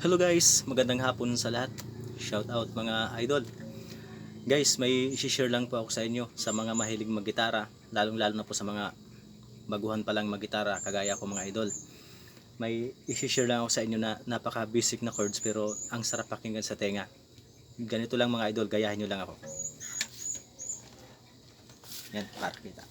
Hello guys, magandang hapon sa lahat. Shout out mga idol. Guys, may i-share lang po ako sa inyo sa mga mahilig maggitara, lalong-lalo na po sa mga baguhan pa lang maggitara kagaya ko mga idol. May i-share lang ako sa inyo na napaka-basic na chords pero ang sarap pakinggan sa tenga. Ganito lang mga idol, gayahin nyo lang ako. Yan, para kita.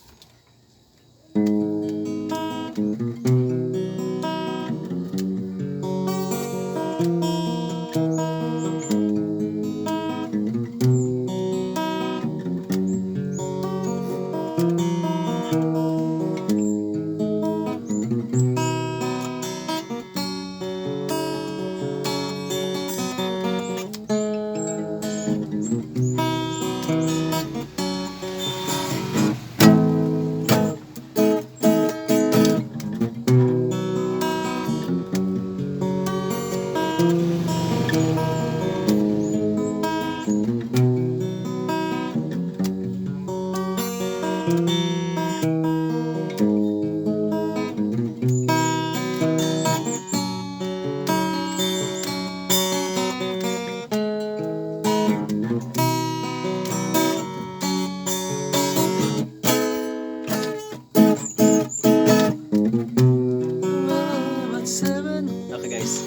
Okay guys,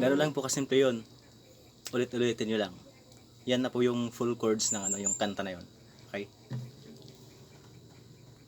gano'n lang po kasimple yun. Ulit-ulitin nyo lang. Yan na po yung full chords ng yung kanta na yun. Okay?